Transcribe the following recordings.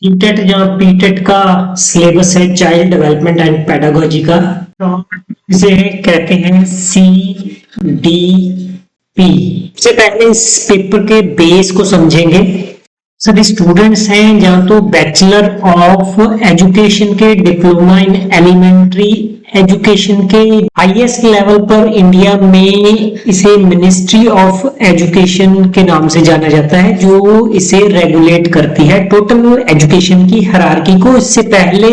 टीटेट या पीटेट का सिलेबस है चाइल्ड डेवलपमेंट एंड पेडागोजी का। इसे कहते हैं CDP। सबसे पहले इस पेपर के बेस को समझेंगे। सभी स्टूडेंट्स हैं या तो बैचलर ऑफ एजुकेशन के डिप्लोमा इन एलिमेंट्री एजुकेशन के हाईएस्ट लेवल पर इंडिया में इसे मिनिस्ट्री ऑफ एजुकेशन के नाम से जाना जाता है, जो इसे रेगुलेट करती है टोटल एजुकेशन की हायरार्की को। इससे पहले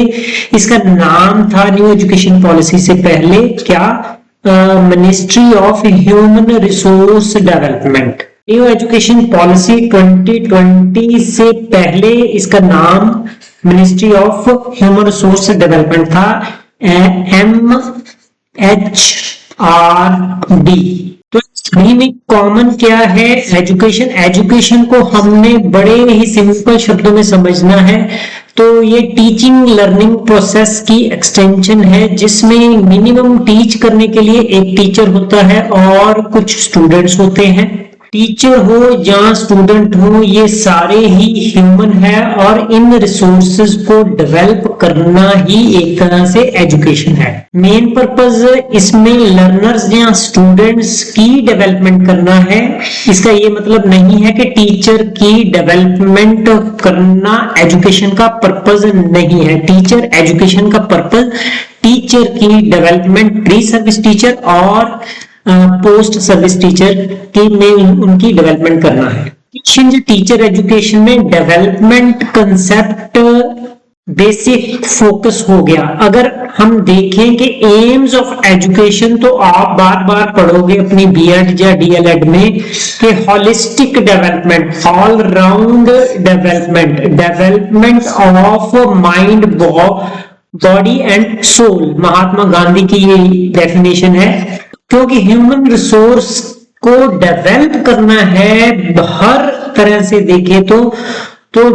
इसका नाम था, न्यू एजुकेशन पॉलिसी से पहले क्या, ministry of human resource development. New education policy 2020 से पहले इसका नाम ministry of human resource development था, MHRD। तो सभी में कॉमन क्या है, एजुकेशन। एजुकेशन को हमने बड़े ही सिंपल शब्दों में समझना है, तो ये टीचिंग लर्निंग प्रोसेस की एक्सटेंशन है, जिसमें मिनिमम टीच करने के लिए एक टीचर होता है और कुछ स्टूडेंट्स होते हैं। टीचर हो या स्टूडेंट हो, ये सारे ही ह्यूमन है और इन रिसोर्सेज को डेवलप करना ही एक तरह से एजुकेशन है। मेन पर्पस इसमें लर्नर्स या स्टूडेंट्स की डेवलपमेंट करना है। इसका ये मतलब नहीं है कि टीचर की डेवलपमेंट करना एजुकेशन का पर्पस नहीं है। टीचर एजुकेशन का पर्पस टीचर की डेवलपमेंट, प्री सर्विस टीचर और पोस्ट सर्विस टीचर की में उनकी डेवलपमेंट करना है। टीचर एजुकेशन में डेवलपमेंट कंसेप्ट बेसिक फोकस हो गया। अगर हम देखें कि एम्स ऑफ एजुकेशन, तो आप बार बार पढ़ोगे अपनी बीएड या डीएलएड में कि holistic development, all round development, development of mind, body and soul. Mahatma Gandhi की ये डेफिनेशन है। क्योंकि ह्यूमन रिसोर्स को डेवलप करना है हर तरह से देखे तो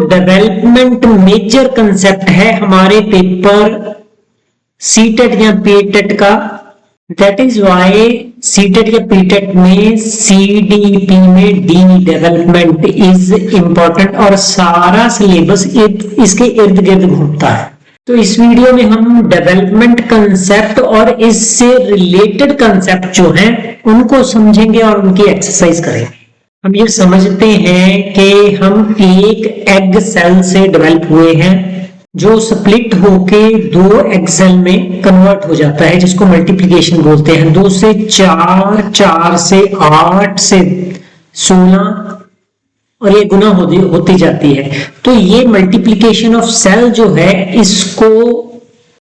डेवलपमेंट मेजर कंसेप्ट है हमारे पेपर सीटेट या पीटेट का। दैट इज वाई सीटेट या पीटेट में सीडीपी में डी डेवलपमेंट इज इंपॉर्टेंट और सारा सिलेबस इसके इर्द गिर्द घूमता है। तो इस वीडियो में हम डेवलपमेंट कंसेप्ट और इससे रिलेटेड कंसेप्ट जो हैं उनको समझेंगे और उनकी एक्सरसाइज करेंगे। हम ये समझते हैं कि हम एक एग सेल से डेवलप हुए हैं, जो स्प्लिट होके 2 एग सेल में कन्वर्ट हो जाता है, जिसको मल्टीप्लिकेशन बोलते हैं। 2 से 4, 4 से 8 से 16 और ये गुना होती जाती है। तो ये मल्टीप्लिकेशन ऑफ सेल जो है, इसको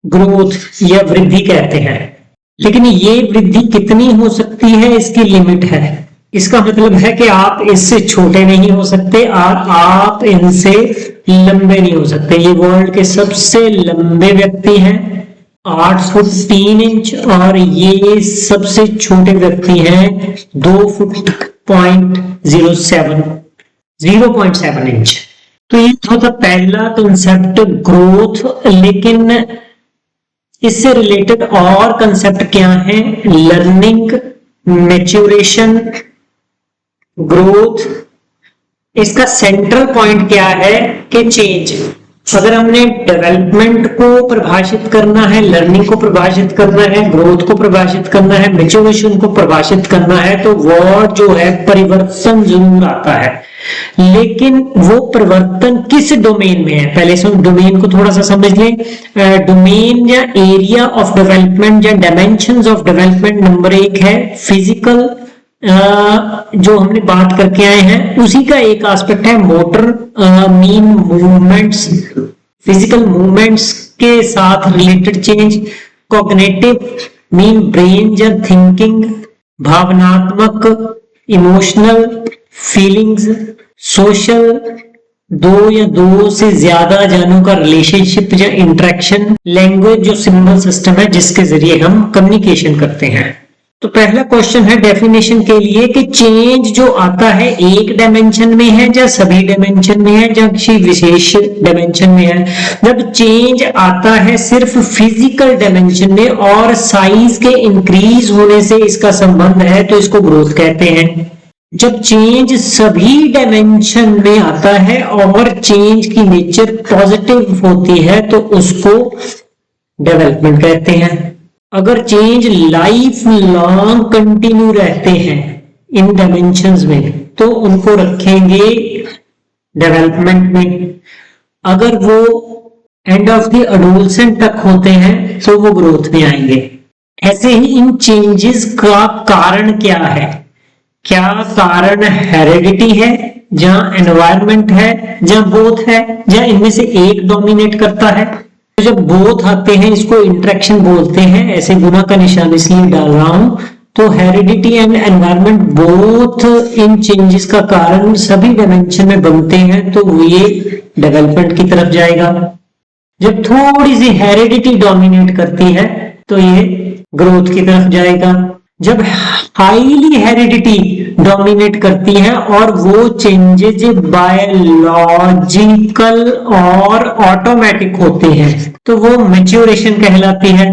ग्रोथ या वृद्धि कहते हैं। लेकिन ये वृद्धि कितनी हो सकती है, इसकी लिमिट है। इसका मतलब है कि आप इससे छोटे नहीं हो सकते और आप इनसे लंबे नहीं हो सकते। ये वर्ल्ड के सबसे लंबे व्यक्ति हैं, 8 फुट 3 इंच, और ये सबसे छोटे व्यक्ति हैं 2 फुट 0.7 इंच। तो ये था पहला कंसेप्ट ग्रोथ। लेकिन इससे रिलेटेड और कंसेप्ट क्या है, लर्निंग, मैच्योरेशन, ग्रोथ। इसका सेंट्रल पॉइंट क्या है कि चेंज। अगर हमने डेवलपमेंट को परिभाषित करना है, लर्निंग को परिभाषित करना है, ग्रोथ को परिभाषित करना है, मैच्योरेशन को परिभाषित करना है, तो वर्ड जो है परिवर्तन जरूर आता है। लेकिन वो परिवर्तन किस डोमेन में है, पहले से डोमेन को थोड़ा सा समझ लें। डोमेन या एरिया ऑफ डेवलपमेंट या डायमेंशंस ऑफ डेवलपमेंट नंबर 1 है फिजिकल, जो हमने बात करके आए हैं। उसी का एक एस्पेक्ट है motor, mean movements, physical movements के साथ related change. Cognitive, mean brain या थिंकिंग, भावनात्मक, इमोशनल, फीलिंग्स, सोशल, 2 या 2 से ज्यादा जानों का रिलेशनशिप या इंटरेक्शन, लैंग्वेज जो सिंबल सिस्टम है जिसके जरिए हम कम्युनिकेशन करते हैं। तो पहला क्वेश्चन है डेफिनेशन के लिए कि चेंज जो आता है एक डायमेंशन में है या सभी डायमेंशन में है या किसी विशेष डायमेंशन में है। जब चेंज आता है सिर्फ फिजिकल डायमेंशन में और साइज के इंक्रीज होने से इसका संबंध है, तो इसको ग्रोथ कहते हैं। जब चेंज सभी डायमेंशन में आता है और चेंज की नेचर पॉजिटिव होती है तो उसको डेवलपमेंट कहते हैं। अगर चेंज लाइफ लॉन्ग कंटिन्यू रहते हैं इन डायमेंशंस में तो उनको रखेंगे डेवलपमेंट में। अगर वो एंड ऑफ द एडोलसेंट तक होते हैं तो वो ग्रोथ में आएंगे। ऐसे ही इन चेंजेस का कारण क्या है? क्या कारण हेरिडिटी है, जहां एनवायरनमेंट है, जहां बोथ है, जहां इनमें से एक डोमिनेट करता है? तो जब बोथ आते हैं इसको इंटरेक्शन बोलते हैं, ऐसे गुना का निशान इसलिए डाल रहा हूं। तो heredity and environment both in changes का कारण सभी डायमेंशन में बनते हैं तो ये डेवलपमेंट की तरफ जाएगा। जब थोड़ी सी हेरिडिटी डोमिनेट करती है तो ये ग्रोथ की तरफ जाएगा। जब हाईली हेरिडिटी डोमिनेट करती है और वो चेंजेस बायोलॉजिकल और ऑटोमेटिक होते हैं तो वो मैच्योरेशन कहलाती है।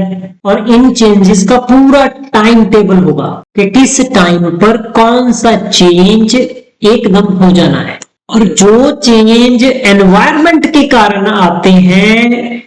और इन चेंजेस का पूरा टाइम टेबल होगा कि किस टाइम पर कौन सा चेंज एकदम हो जाना है। और जो चेंज एनवायरनमेंट के कारण आते हैं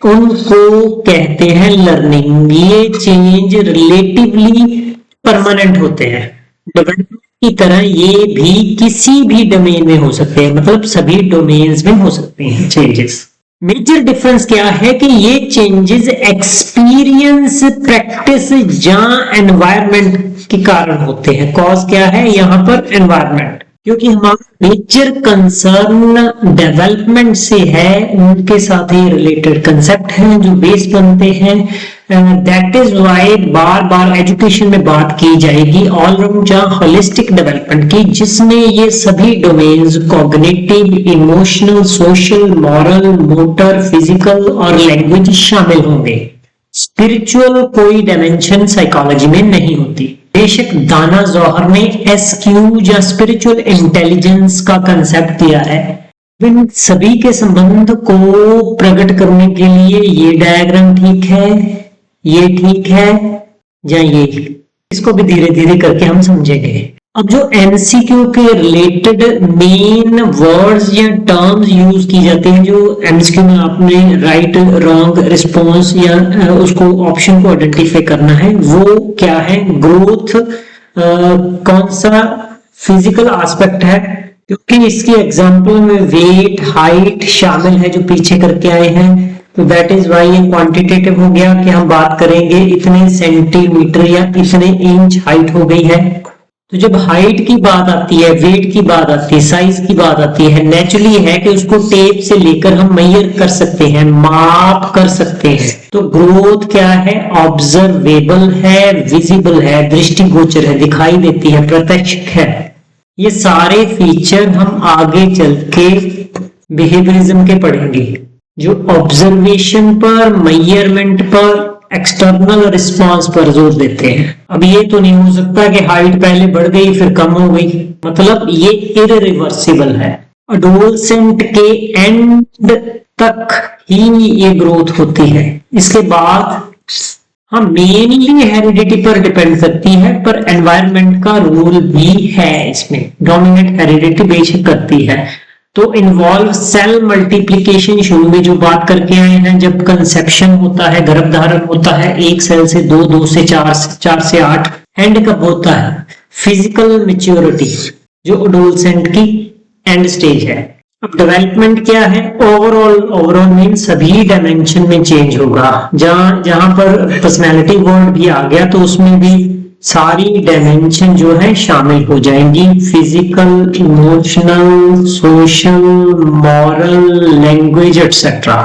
उनको कहते हैं लर्निंग। ये चेंज रिलेटिवली परमानेंट होते हैं। डेवलपमेंट की तरह ये भी किसी भी डोमेन में हो सकते हैं, मतलब सभी डोमेन्स में हो सकते हैं चेंजेस। मेजर डिफरेंस क्या है कि ये चेंजेस एक्सपीरियंस, प्रैक्टिस या एनवायरनमेंट के कारण होते हैं। कॉज क्या है यहाँ पर? एनवायरनमेंट। क्योंकि हमारा मेजर कंसर्न डेवलपमेंट से है, उनके साथ ही रिलेटेड कंसेप्ट हैं जो बेस बनते हैं। दैट इज वाई बार बार एजुकेशन में बात की जाएगी ऑल राउंड या होलिस्टिक डेवलपमेंट की, जिसमें ये सभी domains cognitive, emotional, social, moral, motor, physical और लैंग्वेज शामिल होंगे। स्पिरिचुअल कोई डायमेंशन साइकोलॉजी में नहीं होती। बेशक दाना जौहर ने एसक्यू या स्पिरिचुअल इंटेलिजेंस का कंसेप्ट दिया है। इन सभी के संबंध को प्रकट करने के लिए ये डायग्राम ठीक है, ये ठीक है या ये, इसको भी धीरे धीरे करके हम समझेंगे। अब जो एमसीक्यू के रिलेटेड मेन वर्ड्स या टर्म्स यूज की जाती हैं, जो एमसीक्यू में आपने राइट रॉन्ग रिस्पॉन्स या उसको ऑप्शन को आइडेंटिफाई करना है, वो क्या है? ग्रोथ कौन सा फिजिकल एस्पेक्ट है, क्योंकि इसकी एग्जांपल में वेट, हाइट शामिल है जो पीछे करके आए हैं। तो दैट इज वाई ये क्वांटिटेटिव हो गया कि हम बात करेंगे इतने सेंटीमीटर या इतने इंच हाइट हो गई है। तो जब हाइट की बात आती है, वेट की बात आती है, साइज की बात आती है, नेचुरली है कि उसको टेप से लेकर हम मेजर कर सकते हैं, माप कर सकते हैं। तो ग्रोथ क्या है? ऑब्जर्वेबल है, विजिबल है, दृष्टिगोचर है, दिखाई देती है, प्रत्यक्ष है। ये सारे फीचर हम आगे चल के बिहेवियरिज्म के पढ़ेंगे, जो ऑब्जर्वेशन पर, मेजरमेंट पर, एक्सटर्नल रिस्पांस पर जोर देते हैं। अब ये तो नहीं हो सकता कि हाइट पहले बढ़ गई फिर कम हो गई, मतलब ये इररिवर्सिबल है। एडोलसेंट के एंड तक ही ये ग्रोथ होती है। इसके बाद हाँ मेनली हेरिडिटी पर डिपेंड करती है, पर एनवायरनमेंट का रोल भी है इसमें। डोमिनेंट हेरिडिटी बेशक करती है। तो इन्वॉल्व सेल मल्टीप्लिकेशन शुरू में जो बात करके आए हैं, जब कंसेप्शन होता है, गर्भधारण होता है, एक सेल से दो, दो से चार, चार से आठ, एंड कब होता है? फिजिकल मैच्योरिटी जो एडोलसेंट की एंड स्टेज है। अब डेवलपमेंट क्या है? ओवरऑल मीन सभी डायमेंशन में चेंज होगा। जहां पर पर्सनैलिटी वर्ड भी आ गया तो उसमें भी सारी डायमेंशन जो है शामिल हो जाएंगी। Physical, emotional, social, moral, language etcetera.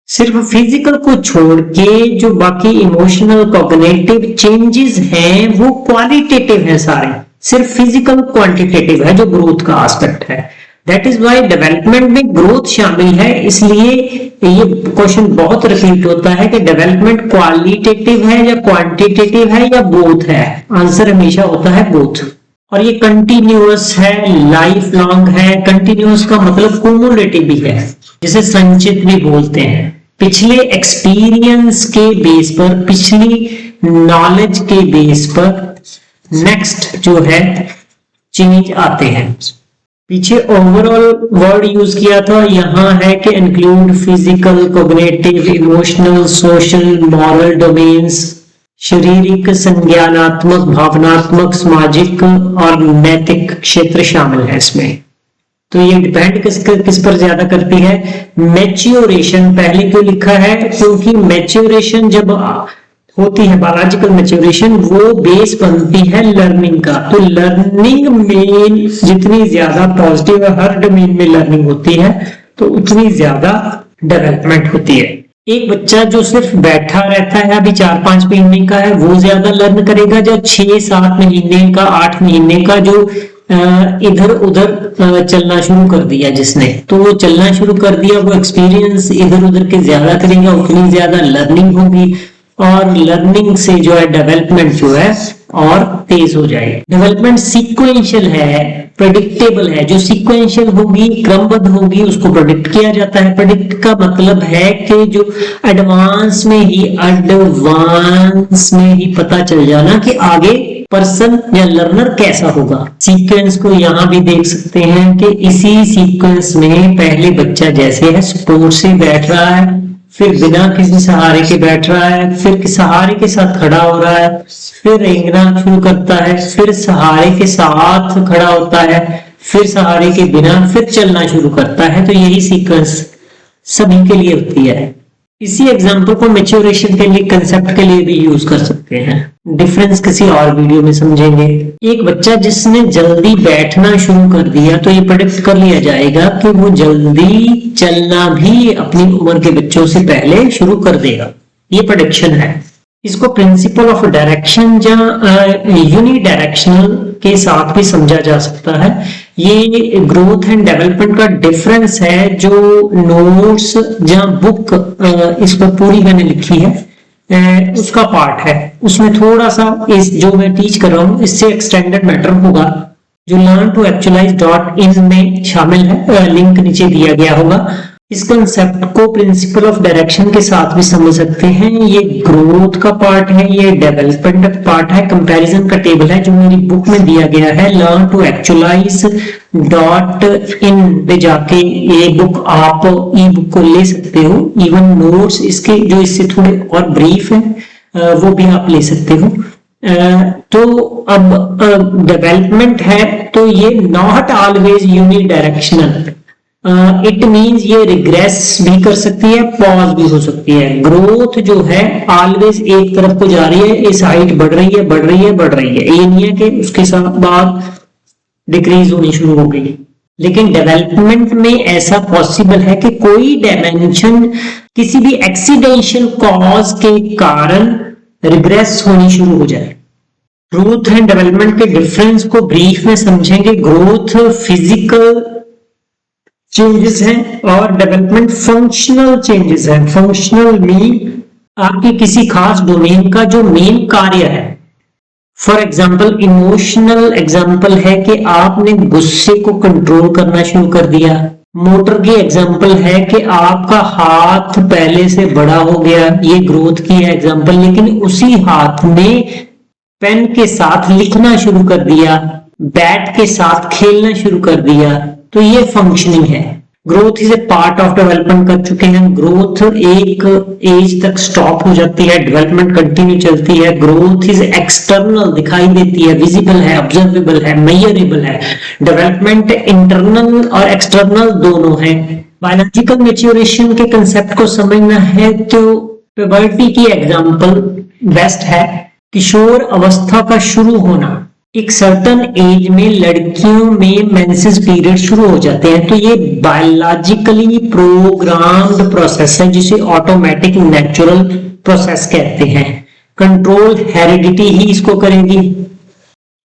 सिर्फ फिजिकल को छोड़ के जो बाकी इमोशनल, कॉग्निटिव चेंजेस हैं वो क्वालिटेटिव है सारे। सिर्फ फिजिकल क्वांटिटेटिव है जो ग्रोथ का एस्पेक्ट है। दैट इज वाई डेवलपमेंट में ग्रोथ शामिल है। इसलिए ये क्वेश्चन बहुत रिपीट होता है कि डेवलपमेंट क्वालिटेटिव है या क्वांटिटेटिव है या बोथ है। आंसर हमेशा होता है बोथ। और ये कंटिन्यूअस है, लाइफ लॉन्ग है। कंटिन्यूअस का मतलब क्यूमुलेटिव भी है, जिसे संचित भी बोलते हैं। पिछले एक्सपीरियंस के बेस पर, पिछली नॉलेज के बेस पर नेक्स्ट जो है चेंज आते हैं। पीछे ओवरऑल वर्ड यूज किया था, यहाँ है कि include physical, cognitive, emotional, social, moral domains, शारीरिक, संज्ञानात्मक, भावनात्मक, सामाजिक और नैतिक क्षेत्र शामिल है इसमें। तो ये डिपेंड किस पर ज्यादा करती है। मैच्योरेशन पहले क्यों लिखा है, क्योंकि मैच्योरेशन जब होती है, बायोलॉजिकल मैच्योरेशन, वो बेस बनती है लर्निंग का। तो लर्निंग में जितनी ज्यादा पॉजिटिव, हर डोमेन में लर्निंग होती है तो उतनी ज्यादा डेवलपमेंट होती है। एक बच्चा जो सिर्फ बैठा रहता है, अभी 4-5 महीने का है, वो ज्यादा लर्न करेगा। जो 6-7 महीने का, 8 महीने का, जो इधर उधर चलना शुरू कर दिया जिसने, तो वो चलना शुरू कर दिया, वो एक्सपीरियंस इधर उधर के ज्यादा करेगा, उतनी ज्यादा लर्निंग होगी और लर्निंग से जो है डेवलपमेंट जो है और तेज हो जाएगी। डेवलपमेंट सीक्वेंशियल है, प्रेडिक्टेबल है। जो सीक्वेंशियल होगी, क्रमबद्ध होगी, उसको प्रेडिक्ट किया जाता है। प्रेडिक्ट का मतलब है कि जो एडवांस में ही पता चल जाना कि आगे पर्सन या लर्नर कैसा होगा। सीक्वेंस को यहाँ भी देख सकते हैं कि इसी सीक्वेंस में पहले बच्चा जैसे है सपोर्ट से बैठ रहा है, फिर बिना किसी सहारे के बैठ रहा है, फिर सहारे के साथ खड़ा हो रहा है, फिर रेंगना शुरू करता है, फिर सहारे के साथ खड़ा होता है, फिर सहारे के बिना, फिर चलना शुरू करता है। तो यही सीक्वेंस सभी के लिए होती है। इसी एग्जाम्पल को मैच्योरेशन के लिए, कंसेप्ट के लिए भी यूज कर सकते हैं। डिफरेंस किसी और वीडियो में समझेंगे। एक बच्चा जिसने जल्दी बैठना शुरू कर दिया तो ये प्रेडिक्ट कर लिया जाएगा कि वो जल्दी चलना भी अपनी उम्र के बच्चों से पहले शुरू कर देगा। ये प्रेडिक्शन है। इसको प्रिंसिपल ऑफ डायरेक्शन या यूनिडायरेक्शनल के साथ भी समझा जा सकता है। ये ग्रोथ एंड डेवलपमेंट का डिफरेंस है। जो नोट्स या बुक इस पर पूरी मैंने लिखी है उसका पार्ट है, उसमें थोड़ा सा इस जो मैं टीच कर रहा हूँ इससे एक्सटेंडेड मैटर होगा, जो learn2actualize.in में शामिल है। लिंक नीचे दिया गया होगा। इस कंसेप्ट को प्रिंसिपल ऑफ डायरेक्शन के साथ भी समझ सकते हैं। ये ग्रोथ का पार्ट है, ये डेवलपमेंट का पार्ट है। कंपैरिजन का टेबल है जो मेरी बुक में दिया गया है, learn2actualize.in पे जाके ये बुक आप ई बुक को ले सकते हो। इवन नोट्स इसके जो इससे थोड़े और ब्रीफ है वो भी आप ले सकते हो। तो अब डेवलपमेंट है तो ये not always unidirectional. It means ये रिग्रेस भी कर सकती है, पॉज भी हो सकती है। ग्रोथ जो है ऑलवेज एक तरफ को जा रही है, इस हाइट बढ़ रही है, बढ़ रही है, बढ़ रही है। ये नहीं है कि उसके साथ बाद डिक्रीज होनी शुरू हो गई। लेकिन डेवलपमेंट में ऐसा पॉसिबल है कि कोई डायमेंशन किसी भी एक्सीडेंशियल कॉज के कारण रिग्रेस होनी शुरू हो जाए। ग्रोथ एंड डेवलपमेंट के डिफरेंस को ब्रीफ में समझेंगे। ग्रोथ फिजिकल चेंजेस हैं और डेवलपमेंट फंक्शनल चेंजेस हैं। फंक्शनल मीन आपके किसी खास डोमेन का जो मेन कार्य है। फॉर एग्जाम्पल इमोशनल एग्जाम्पल है कि आपने गुस्से को कंट्रोल करना शुरू कर दिया। मोटर की एग्जाम्पल है कि आपका हाथ पहले से बड़ा हो गया, ये ग्रोथ की है एग्जाम्पल। लेकिन उसी हाथ में पेन के साथ लिखना शुरू कर दिया, बैट के साथ खेलना शुरू कर दिया, तो ये फंक्शनिंग है। Growth is a part of development कर चुके हैं। ग्रोथ एक एज तक स्टॉप हो जाती है, डेवलपमेंट कंटिन्यू चलती है। ग्रोथ इज एक्सटर्नल, दिखाई देती है, विजिबल है, ऑब्जर्वेबल है, मेजरेबल है। डेवलपमेंट इंटरनल और एक्सटर्नल दोनों है। बायोलॉजिकल मैच्योरेशन के कंसेप्ट को समझना है तो प्यूबर्टी की एग्जांपल बेस्ट है। किशोर अवस्था का शुरू होना। एक सर्टन एज में लड़कियों में मेंसेस पीरियड शुरू हो जाते हैं, तो ये बायोलॉजिकली प्रोग्राम्ड प्रोसेस है जिसे ऑटोमेटिक नेचुरल प्रोसेस कहते हैं। कंट्रोल हेरिडिटी ही इसको करेगी,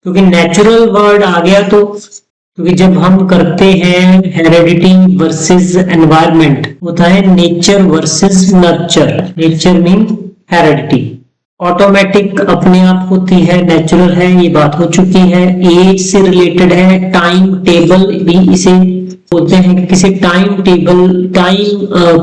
क्योंकि नेचुरल वर्ड आ गया तो क्योंकि जब हम करते हैं हेरिडिटी वर्सेस एनवायरनमेंट, होता है nature versus nurture. Nature mean heredity. Automatic अपने आप होती है, नेचुरल है, ये बात हो चुकी है। एज से रिलेटेड है। टाइम टेबल भी इसे बोलते हैं कि किसी टाइम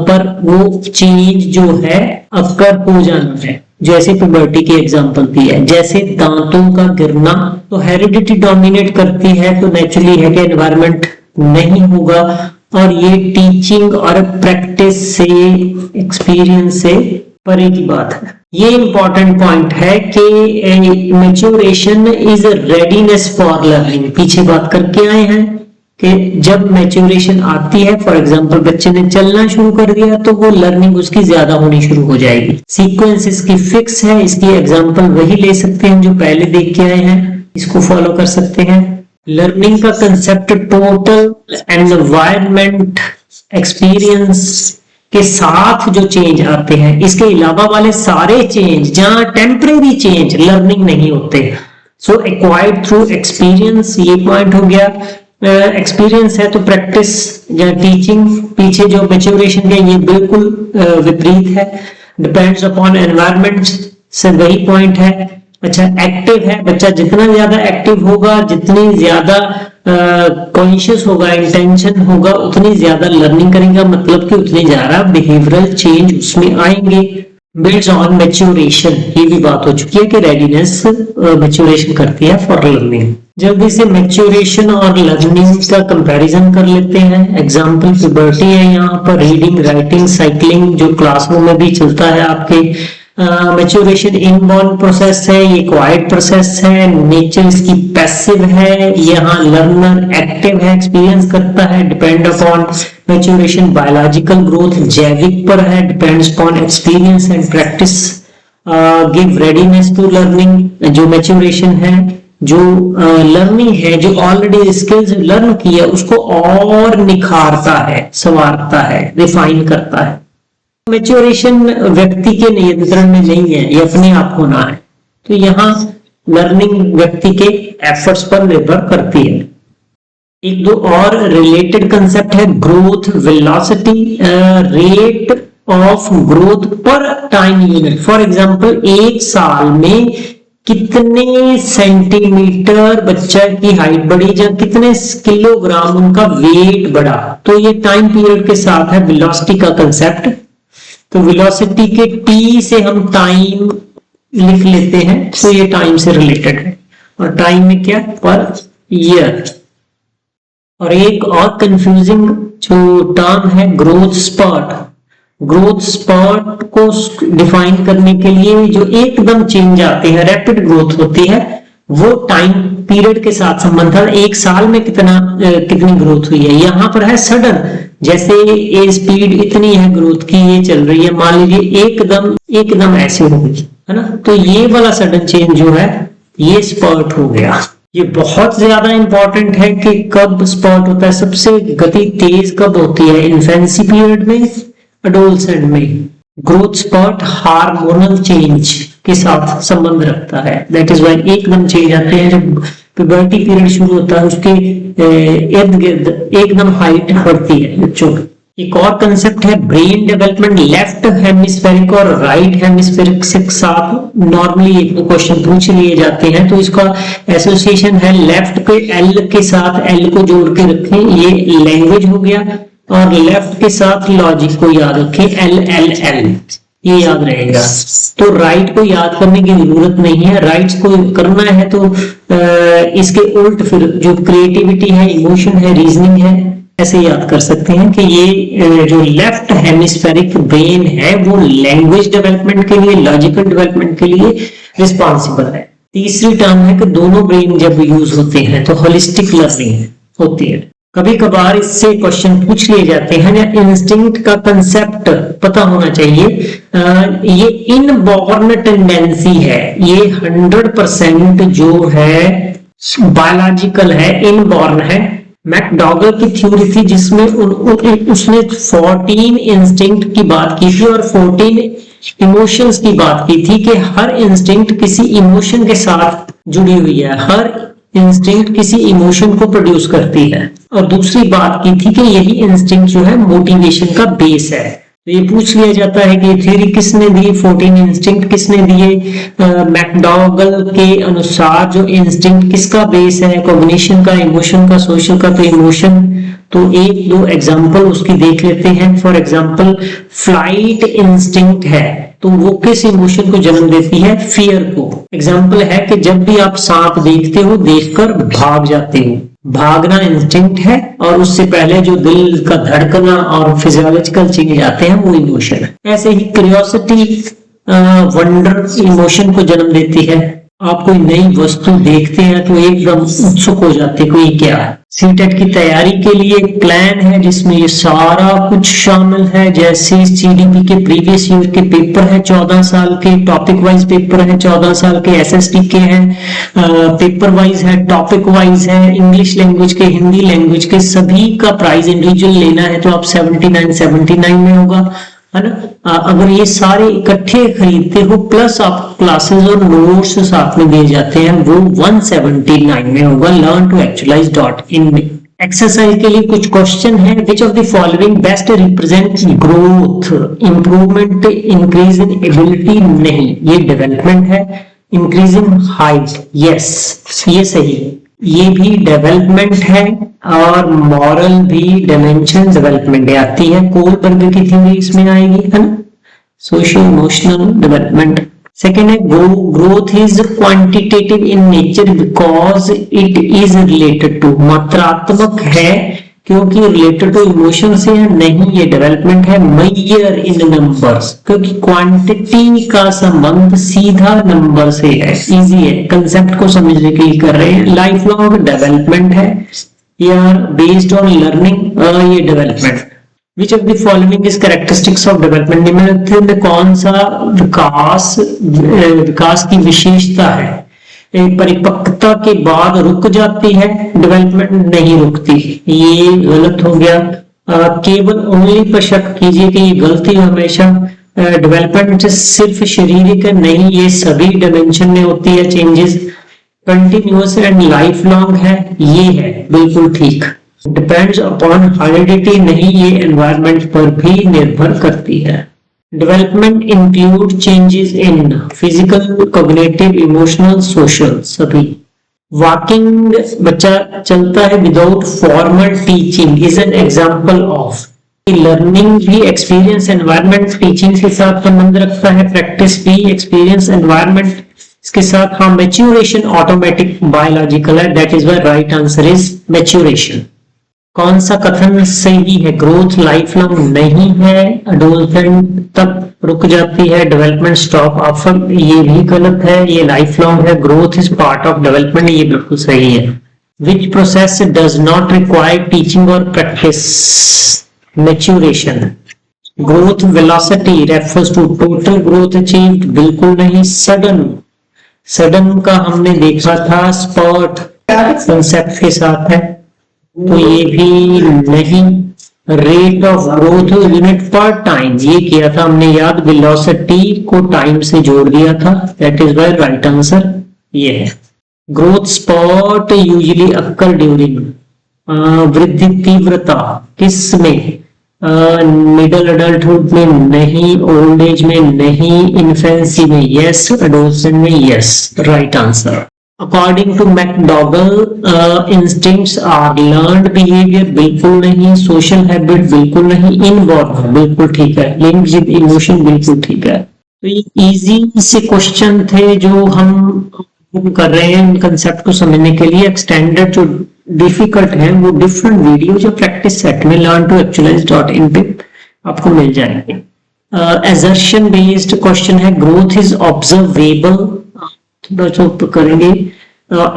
पर वो चेंज जो है अक्कर हो जाना है, जैसे प्यूबर्टी की एग्जांपल दी है। जैसे दांतों का गिरना तो हेरिडिटी डोमिनेट करती है तो नेचुरली है कि एनवायरनमेंट नहीं होगा, और ये टीचिंग और प्रैक्टिस से, एक्सपीरियंस से परे की बात है। ये इंपॉर्टेंट पॉइंट है कि maturation is readiness for learning. पीछे बात करके आए हैं कि जब मैच्योरेशन आती है, फॉर एग्जांपल बच्चे ने चलना शुरू कर दिया तो वो लर्निंग उसकी ज्यादा होनी शुरू हो जाएगी। सीक्वेंस इसकी फिक्स है, इसकी एग्जांपल वही ले सकते हैं जो पहले देख के आए हैं, इसको फॉलो कर सकते हैं। लर्निंग का कंसेप्ट टोटल एनवायरनमेंट एक्सपीरियंस के साथ जो चेंज आते हैं, इसके अलावा वाले सारे चेंज जहां टेम्परेरी चेंज लर्निंग नहीं होते। सो एक्वायर्ड थ्रू एक्सपीरियंस, ये पॉइंट हो गया। एक्सपीरियंस है तो प्रैक्टिस या टीचिंग, पीछे जो मैच्योरेशन है ये बिल्कुल विपरीत है। डिपेंड्स अपॉन एनवायरनमेंट से वही पॉइंट है। अच्छा, एक्टिव है, बच्चा जितना ज्यादा एक्टिव होगा, जितनी ज्यादा कॉन्शियस होगा, इंटेंशन होगा, उतनी ज्यादा लर्निंग करेगा, मतलब कि उतनी ज्यादा बिहेवियरल चेंज उसमें आएंगे। बिल्ड्स ऑन मैच्योरेशन, ये भी बात हो चुकी है कि रेडीनेस मैच्योरेशन करती है फॉर लर्निंग। जल्दी से मैच्योरेशन और लर्निंग का कंपैरिजन कर लेते हैं। एग्जाम्पल प्यूबर्टी है यहाँ पर, रीडिंग, राइटिंग, साइकिलिंग जो क्लासरूम में भी चलता है आपके। मैच्योरेशन इनबॉर्न प्रोसेस है, ये क्वाइट प्रोसेस है, नेचर इसकी पैसिव है, यहाँ लर्नर एक्टिव है, एक्सपीरियंस करता है। Depend upon maturation biological growth, जैविक पर है, depends upon experience and practice give readiness to learning. जो मैच्योरेशन है, जो लर्निंग है, जो ऑलरेडी स्किल्स लर्न की है उसको और निखारता है, संवारता है, रिफाइन करता है। मैच्योरेशन व्यक्ति के नियंत्रण में नहीं है, ये अपने आप होना है। तो यहाँ लर्निंग व्यक्ति के एफर्ट्स पर निर्भर करती है। एक दो और रिलेटेड कंसेप्ट है, growth velocity, rate of growth पर टाइम यूनिट। फॉर एग्जांपल एक साल में कितने सेंटीमीटर बच्चा की हाइट बढ़ी या कितने किलोग्राम उनका वेट बढ़ा, तो ये टाइम पीरियड के साथ है वेलोसिटी का कंसेप्ट। तो वेलोसिटी के टी से हम टाइम लिख लेते हैं, तो ये टाइम से रिलेटेड है। और टाइम में क्या, पर ईयर। और एक और कंफ्यूजिंग जो टर्म है ग्रोथ स्पर्ट। ग्रोथ स्पर्ट को डिफाइन करने के लिए जो एकदम चेंज आते हैं, रैपिड ग्रोथ होती है, वो टाइम पीरियड के साथ संबंध है। एक साल में कितनी ग्रोथ हुई है, यहाँ पर है सडन, जैसे ये स्पीड इतनी है ग्रोथ की, ये चल रही है, मान लीजिए एकदम ऐसे हो गई है ना, तो ये वाला सडन चेंज जो है ये स्पर्ट हो गया। ये बहुत ज्यादा इंपॉर्टेंट है कि कब स्पर्ट होता है, सबसे गति तेज कब होती है, इन्फेंसी पीरियड में, एडोलसेंट में। ग्रोथ स्पर्ट हार्मोनल चेंज के साथ संबंध रखता है, दैट इज व्हाई एकदम चेंज आते हैं। जब प्यूबर्टी पीरियड शुरू होता है उसके इर्द गिर्द एकदम हाइट बढ़ती है बच्चों की। एक और कंसेप्ट है ब्रेन डेवलपमेंट, लेफ्ट हेमिस्फेरिक और राइट हेमिस्फेरिक से साथ नॉर्मली एक दो क्वेश्चन पूछ लिए जाते हैं, तो इसका एसोसिएशन है लेफ्ट पे एल के साथ, एल को जोड़ के रखें, ये लैंग्वेज हो गया, और लेफ्ट के साथ लॉजिक को याद रखें, एल एल एल, ये याद रहेगा। तो राइट को याद करने की जरूरत नहीं है, राइट्स को करना है तो इसके उल्ट फिर जो क्रिएटिविटी है, इमोशन है, रीजनिंग है, ऐसे याद कर सकते हैं कि ये जो लेफ्ट हेमिस्फेरिक ब्रेन है वो लैंग्वेज डेवलपमेंट के लिए, लॉजिकल डेवलपमेंट के लिए रिस्पॉन्सिबल है। तीसरी टर्म है कि दोनों ब्रेन जब यूज होते हैं तो होलिस्टिक लर्निंग होती है। कभी कभार इससे क्वेश्चन पूछ लिए जाते हैं, या इंस्टिंक्ट का कंसेप्ट पता होना चाहिए। ये इनबॉर्न टेंडेंसी है, ये 100% जो है बायोलॉजिकल है, इनबॉर्न है। मैकडॉगल की थ्योरी थी जिसमें उसने 14 इंस्टिंक्ट की बात की थी और 14 इमोशंस की बात की थी कि हर इंस्टिंक्ट किसी इमोशन के साथ जुड़ी हुई है, हर इंस्टिंक्ट किसी इमोशन को प्रोड्यूस करती है। और दूसरी बात की थी कि यही इंस्टिंक्ट जो है मोटिवेशन का बेस है। तो ये पूछ लिया जाता है कि थ्योरी किसने दी, 14 इंस्टिंक्ट किसने दिए। मैकडॉगल के अनुसार जो इंस्टिंक्ट किसका बेस है, कॉग्निशन का, इमोशन का, सोशल का। तो इमोशन, तो एक दो एग्जांपल उसकी देख लेते हैं। फॉर एग्जांपल फ्लाइट इंस्टिंक्ट है, तो वो किस इमोशन को जन्म देती है? फियर को। एग्जाम्पल है कि जब भी आप सांप देखते हो, देखकर भाग जाते हो। भागना इंस्टिंक्ट है, और उससे पहले जो दिल का धड़कना और फिजियोलॉजिकल चेंज आते हैं वो इमोशन है। ऐसे ही क्यूरियोसिटी वंडर इमोशन को जन्म देती है। आप कोई नई वस्तु देखते हैं तो एकदम उत्सुक हो जाते हैं, कोई क्या है। सीटेट की तैयारी के लिए एक प्लान है जिसमें ये सारा कुछ शामिल है, जैसे जीडीपी के प्रीवियस ईयर के पेपर है 14 साल के, टॉपिक वाइज पेपर है 14 साल के, एसएसटी के हैं, पेपर वाइज है, टॉपिक वाइज है, इंग्लिश लैंग्वेज के, हिंदी लैंग्वेज के, सभी का प्राइस इंडिविजुअल लेना है तो आप 79 में होगा, है ना। अगर ये सारे इकट्ठे खरीदते हो प्लस आप क्लासेस और नोट्स साथ में दिए जाते हैं, वो 179 में होगा। learn2actualize.in में। एक्सरसाइज के लिए कुछ क्वेश्चन है। Which of the following best represent growth? Improvement, increase in ability नहीं, ये डेवलपमेंट है। इंक्रीज इन हाइट, यस ये सही है, ये भी डेवलपमेंट है। और मॉरल भी डायमेंशन डेवलपमेंट आती है, कोलबर्ग की थ्योरी इसमें आएगी, है ना। Socio emotional development. सेकेंड है growth is quantitative in nature because it is related to, मात्रात्मक है क्योंकि रिलेटेड टू इमोशन से है, नहीं ये डेवलपमेंट है। मेजर इन नंबर्स, क्योंकि क्वांटिटी का संबंध सीधा नंबर से है, इजी है, कंसेप्ट को समझने के लिए कर रहे हैं। लाइफ लॉन्ग डेवलपमेंट है, या बेस्ड ऑन लर्निंग, ये development. Which of the following is characteristics of development? निम्नलिखित में कौन सा विकास की विशेषता है? परिपक्वता के बाद रुक जाती है, डेवलपमेंट नहीं रुकती, ये गलत हो गया। केवल ओनली पर शक कीजिए कि ये गलती हमेशा। डेवलपमेंट सिर्फ शारीरिक नहीं, ये सभी डायमेंशन में होती है changes. Continuous and life long है, ये है बिल्कुल ठीक। डिपेंड्स अपॉन हेरिडिटी नहीं, ये एनवायरनमेंट पर भी निर्भर करती है। Development include changes in physical, cognitive, emotional, social, सभी। वॉकिंग, बच्चा चलता है without formal teaching, is an example of. Learning भी एक्सपीरियंस एनवायरनमेंट टीचिंग के साथ संबंध रखता है, प्रैक्टिस भी एक्सपीरियंस एनवायरनमेंट इसके साथ। हाँ, मैच्योरेशन ऑटोमेटिक बायोलॉजिकल है, that is why right answer is maturation. कौन सा कथन सही है? ग्रोथ लाइफ लॉन्ग नहीं है, एडोलसेंट तक रुक जाती है, डेवलपमेंट स्टॉप ऑफर, ये भी गलत है, ये लाइफ लॉन्ग है। Growth is part of development, ये बिल्कुल सही है। Which process does not require teaching और practice? Maturation. Growth velocity refers to total growth achieved, बिल्कुल नहीं। सडन का हमने देखा था स्पॉट कंसेप्ट के साथ है, तो ये भी नहीं। रेट ऑफ ग्रोथ यूनिट पर टाइम, ये किया था हमने याद, वेलोसिटी को टाइम से जोड़ दिया था, that is why right answer ये है। Growth spurt usually occur during, वृद्धि तीव्रता किस में? मिडल एडल्टहुड में नहीं, ओल्ड एज में नहीं, इन्फेंसी में यस, एडोलसेंट में yes, right answer. According to McDougall instincts are learned behaviour, बिल्कुल नहीं। सोशल हैबिट बिल्कुल नहीं। इनवॉल्व बिल्कुल ठीक है। लिंक विद इमोशन बिल्कुल ठीक है। तो ये इजी से क्वेश्चन थे जो हम कर रहे हैं इन कंसेप्ट को समझने के लिए। एक्सटेंडेड जो डिफिकल्ट है वो डिफरेंट वीडियो जो प्रैक्टिस सेट में learn2actualize.in पे आपको मिल जाएंगे। असर्शन बेस्ड क्वेश्चन है। ग्रोथ इज ऑब्जर्वेबल, थोड़ा सा ऊपर करेंगे।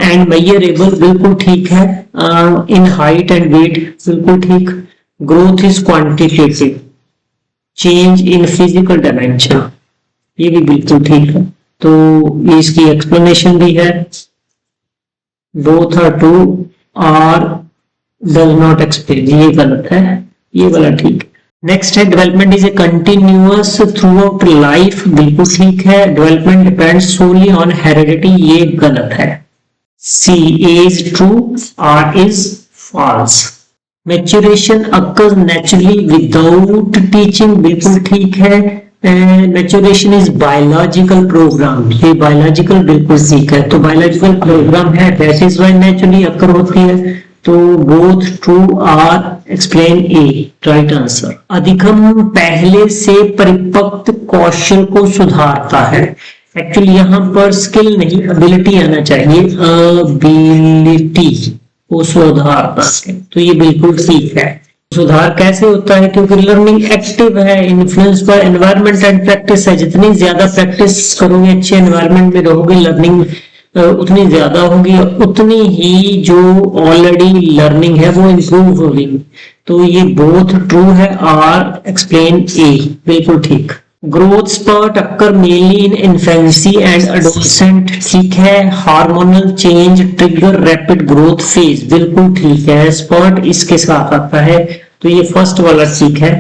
एंड मेजरेबल बिल्कुल ठीक है। इन हाइट एंड वेट बिल्कुल ठीक। Growth is quantitative, change in physical dimension, ये भी बिल्कुल ठीक है। तो ये इसकी एक्सप्लेनेशन भी है। बोथ आर ट्रू और डज नॉट एक्सप्लेन, ये गलत है, ये वाला ठीक। नेक्स्ट है development is a continuous throughout life, बिल्कुल ठीक है। Development depends solely on heredity, ये गलत है। C is true, R is false. Maturation occurs naturally without teaching, बिल्कुल ठीक है। मैच्योरेशन इज बायोलॉजिकल प्रोग्राम, ये बायोलॉजिकल बिल्कुल ठीक है। तो बायोलॉजिकल प्रोग्राम है, that is why naturally occur होती है। तो both true R, explain A right answer. अधिगम पहले से परिपक्व कौशल को सुधारता है। एक्चुअली यहाँ पर स्किल नहीं एबिलिटी आना चाहिए, एबिलिटी को सुधारता है, तो ये बिल्कुल ठीक है। सुधार कैसे होता है? क्योंकि लर्निंग एक्टिव है, influence by environment and practice है। जितनी ज्यादा प्रैक्टिस करोगे, अच्छे एनवायरनमेंट में रहोगे, लर्निंग उतनी ज्यादा होगी, उतनी ही जो ऑलरेडी लर्निंग है वो इंप्रूव होगी। तो ये बोथ ट्रू है, आर, एक्सप्लेन ए बिल्कुल ठीक। Growth spurt occur mainly in infancy and adolescent, ठीक है। Hormonal change trigger rapid growth phase, बिल्कुल ठीक है। स्पर्ट इसके साथ आता है, तो ये फर्स्ट वाला ठीक है।